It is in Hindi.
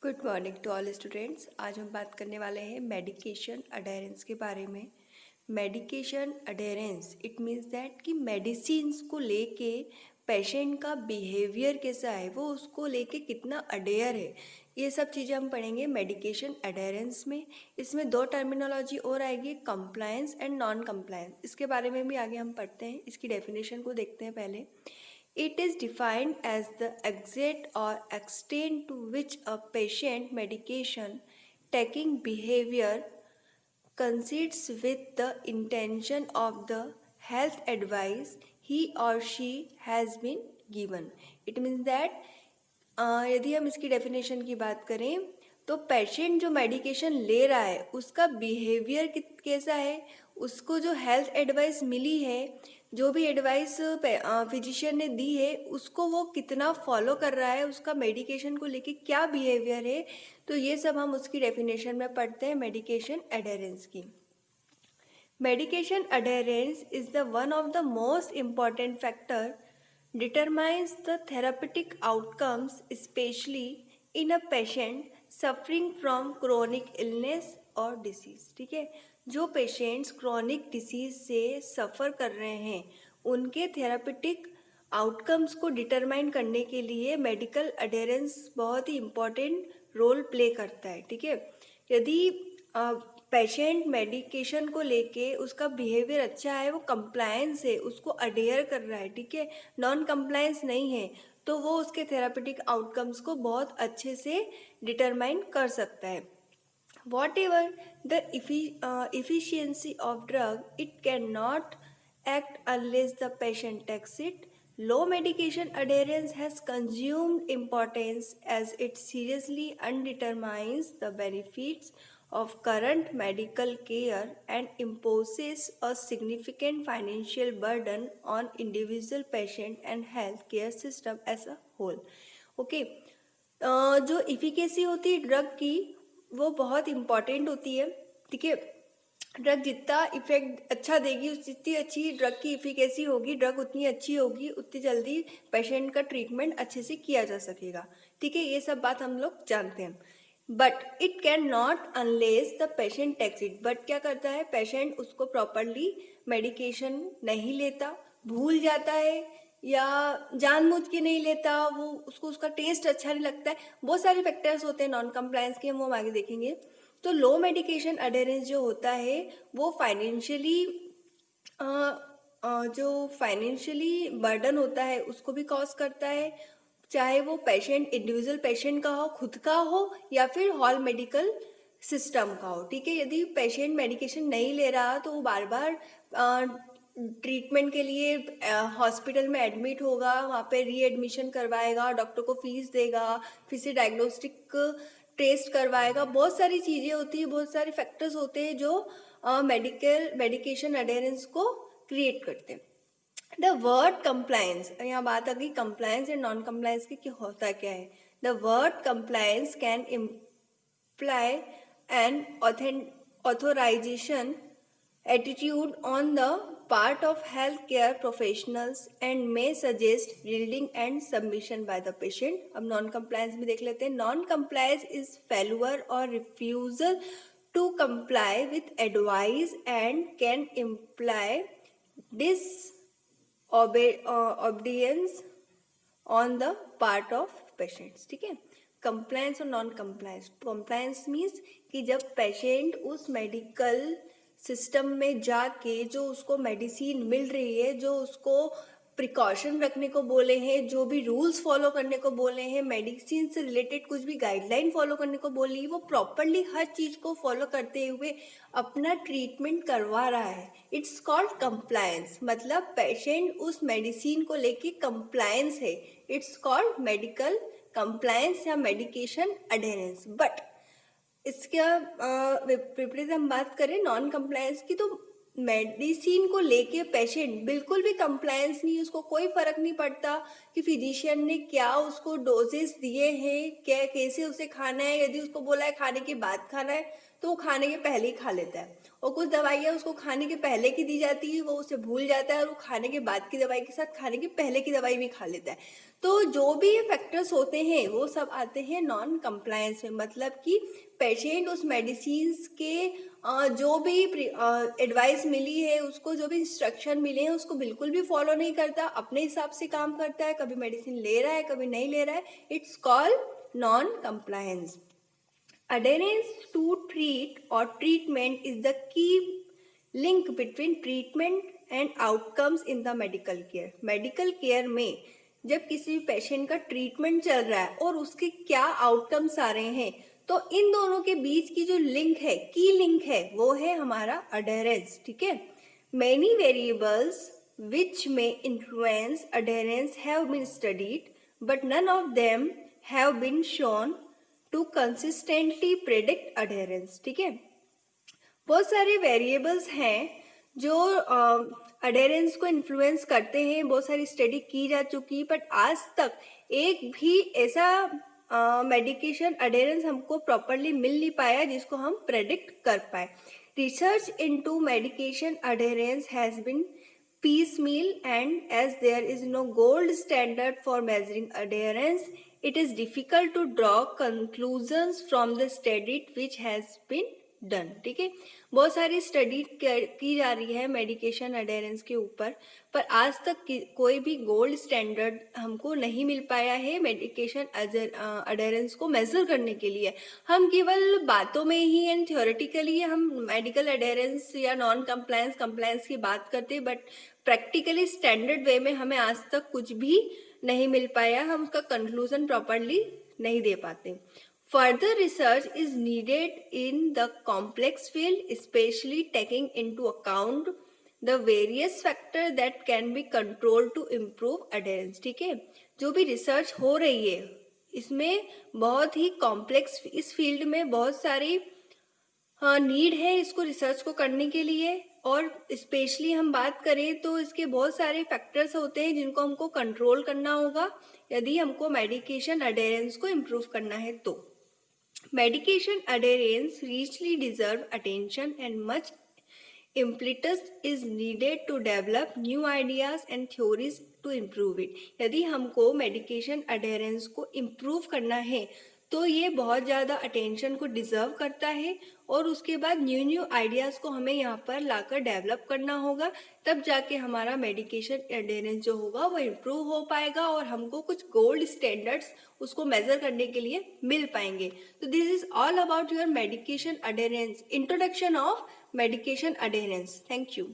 Good morning to all students. आज हम बात करने वाले हैं मेडिकेशन अडेरेंस के बारे में। Medication adherence it means that कि मेडिसिन्स को लेके पेशेंट का बिहेवियर कैसा है, वो उसको लेके कितना अडेयर है, ये सब चीज़ें हम पढ़ेंगे मेडिकेशन अडेरेंस में। इसमें दो टर्मिनोलॉजी और आएगी, कंप्लायंस एंड नॉन कंप्लायंस। इसके बारे में भी आगे हम पढ़ते हैं। इसकी डेफिनेशन को देखते हैं पहले। It is defined as the extent or extent to which a patient medication taking behavior coincides with the intention of the health advice he or she has been given. It means that यदि हम इसकी डेफिनेशन की बात करें तो पेशेंट जो मेडिकेशन ले रहा है उसका बिहेवियर कैसा है, उसको जो हेल्थ एडवाइस मिली है, जो भी एडवाइस फिजिशियन ने दी है उसको वो कितना फॉलो कर रहा है, उसका मेडिकेशन को लेके क्या बिहेवियर है, तो ये सब हम उसकी डेफिनेशन में पढ़ते हैं मेडिकेशन एडेरेंस की। Medication adherence is the one of the most important factor determines the therapeutic outcomes, especially in a patient suffering from chronic illness or disease। ठीक है, जो पेशेंट्स क्रोनिक डिसीज से सफ़र कर रहे हैं उनके थेरापेटिक आउटकम्स को डिटरमाइन करने के लिए मेडिकल अडेरेंस बहुत ही इम्पॉर्टेंट रोल प्ले करता है। ठीक है, यदि पेशेंट मेडिकेशन को लेके उसका बिहेवियर अच्छा है, वो कंप्लायंस है, उसको अडेयर कर रहा है, ठीक है, नॉन कंप्लायंस नहीं है, तो वो उसके थेरापेटिक आउटकम्स को बहुत अच्छे से डिटरमाइन कर सकता है। Whatever the efficiency of drug, it cannot act unless the patient takes it. Low medication adherence has consumed importance as it seriously undermines the benefits of current medical care and imposes a significant financial burden on individual patient and healthcare system as a whole. Okay, जो इफिकेसी होती है ड्रग की वो बहुत इम्पॉर्टेंट होती है। ठीक है, ड्रग जितना इफेक्ट अच्छा देगी, जितनी अच्छी ड्रग की इफिकेसी होगी, ड्रग उतनी अच्छी होगी, उतनी जल्दी पेशेंट का ट्रीटमेंट अच्छे से किया जा सकेगा। ठीक है, ये सब बात हम लोग जानते हैं। But it can not unless the patient takes it. But क्या करता है, पेशेंट उसको प्रॉपरली मेडिकेशन नहीं लेता, भूल जाता है या जानबूझ के नहीं लेता, वो उसको उसका टेस्ट अच्छा नहीं लगता है, बहुत सारे फैक्टर्स होते हैं नॉन कंप्लायंस के, हम आगे देखेंगे। तो लो मेडिकेशन अडेरेंस जो होता है वो फाइनेंशियली बर्डन होता है उसको भी कॉज करता है, चाहे वो पेशेंट इंडिविजुअल पेशेंट का हो, खुद का हो, या फिर हॉल मेडिकल सिस्टम का हो। ठीक है, यदि पेशेंट मेडिकेशन नहीं ले रहा तो वो बार बार ट्रीटमेंट के लिए हॉस्पिटल में एडमिट होगा, वहाँ पे रीएडमिशन करवाएगा, डॉक्टर को फीस देगा, फिर से डायग्नोस्टिक टेस्ट करवाएगा, बहुत सारी चीज़ें होती है, बहुत सारे फैक्टर्स होते हैं जो मेडिकेशन अडेरेंस को क्रिएट करते हैं। द वर्ड कंप्लायंस, यहाँ बात आ गई कंप्लायंस एंड नॉन कंप्लायंस की, होता क्या है। The word compliance can imply an authorization attitude on the part of healthcare professionals and may suggest yielding and submission by the patient। अब नॉन कंप्लायंस भी देख लेते हैं। नॉन कंप्लायंस इज फेल्यूर और refusal to comply with advice and can imply obedience on the part of patients। ठीक है, कंप्लायंस और नॉन कंप्लायंस। कंप्लायंस मीन्स कि जब पेशेंट उस मेडिकल सिस्टम में जाके जो उसको मेडिसिन मिल रही है, जो उसको प्रिकॉशन रखने को बोले हैं, जो भी रूल्स फॉलो करने को बोले हैं, मेडिसिन से रिलेटेड कुछ भी गाइडलाइन फॉलो करने को बोली है, वो प्रॉपरली हर चीज़ को फॉलो करते हुए अपना ट्रीटमेंट करवा रहा है, इट्स कॉल्ड कंप्लायंस। मतलब पेशेंट उस मेडिसिन को लेके कंप्लायंस है, इट्स कॉल्ड मेडिकल कंप्लायंस या मेडिकेशन अडेरेंस। बट इसका विपरीत हम बात करें नॉन कंप्लायंस की, तो मेडिसिन को लेके पेशेंट बिल्कुल भी कंप्लायंस नहीं, उसको कोई फर्क नहीं पड़ता कि फिजिशियन ने क्या उसको डोजेस दिए हैं, क्या कैसे उसे खाना है। यदि उसको बोला है खाने के बाद खाना है तो वो खाने के पहले ही खा लेता है, और कुछ दवाइयाँ उसको खाने के पहले की दी जाती है, वो उसे भूल जाता है और वो खाने के बाद की दवाई के साथ खाने के पहले की दवाई भी खा लेता है। तो जो भी ये फैक्टर्स होते हैं वो सब आते हैं नॉन कंप्लायंस में, मतलब कि पेशेंट उस मेडिसिन्स के जो भी एडवाइस मिली है, उसको जो भी इंस्ट्रक्शन मिले हैं उसको बिल्कुल भी फॉलो नहीं करता, अपने हिसाब से काम करता है, कभी मेडिसिन ले रहा है कभी नहीं ले रहा है। It's called non compliance. Adherence to treat or treatment is the key link between treatment and outcomes in the medical care. Medical care में जब किसी पेशेंट का ट्रीटमेंट चल रहा है और उसके क्या आउटकम्स आ रहे हैं, तो इन दोनों के बीच की जो लिंक है, की लिंक है, वो है हमारा अडेरेंस। ठीक है, many variables which may influence adherence have been studied, but none of them have been shown to consistently predict adherence. ठीक है, बहुत सारे वेरिएबल्स हैं जो अडेरेंस को इन्फ्लुएंस करते हैं, बहुत सारी स्टडी की जा चुकी, बट आज तक एक भी ऐसा मेडिकेशन अडेरेंस हमको प्रॉपरली मिल नहीं पाया जिसको हम प्रेडिक्ट कर पाए। Research into medication adherence has been piecemeal, and as there is no gold standard for measuring adherence, it is difficult to draw conclusions from the study which has been done। ठीक है, बहुत सारी स्टडी की जा रही है मेडिकेशन अडेरेंस के ऊपर, पर आज तक कोई भी गोल्ड स्टैंडर्ड हमको नहीं मिल पाया है मेडिकेशन अडेरेंस को मेजर करने के लिए। हम केवल बातों में ही एंड थ्योरेटिकली हम मेडिकल अडेरेंस या नॉन कंप्लायंस की बात करते हैं, बट प्रैक्टिकली स्टैंडर्ड वे में हमें आज तक कुछ भी नहीं मिल पाया, हम उसका कंक्लूजन प्रॉपरली नहीं दे पाते। Further research is needed in the complex field, especially taking into account the various factors that can be controlled to improve adherence। ठीक है, जो भी रिसर्च हो रही है इसमें बहुत ही कॉम्प्लेक्स, इस फील्ड में बहुत सारी नीड है इसको रिसर्च को करने के लिए, और स्पेशली हम बात करें तो इसके बहुत सारे फैक्टर्स होते हैं जिनको हमको कंट्रोल करना होगा यदि हमको मेडिकेशन अडेरेंस को इम्प्रूव करना है तो। Medication adherence richly deserve attention and much impetus is needed to develop new ideas and theories to improve it। यदि हमको मेडिकेशन अडेरेंस को इम्प्रूव करना है तो ये बहुत ज़्यादा अटेंशन को डिजर्व करता है, और उसके बाद न्यू आइडियाज़ को हमें यहाँ पर लाकर डेवलप करना होगा, तब जाके हमारा मेडिकेशन एडेरेंस जो होगा वो इम्प्रूव हो पाएगा और हमको कुछ गोल्ड स्टैंडर्ड्स उसको मेजर करने के लिए मिल पाएंगे। तो this is all about your medication adherence, introduction of medication adherence. Thank you.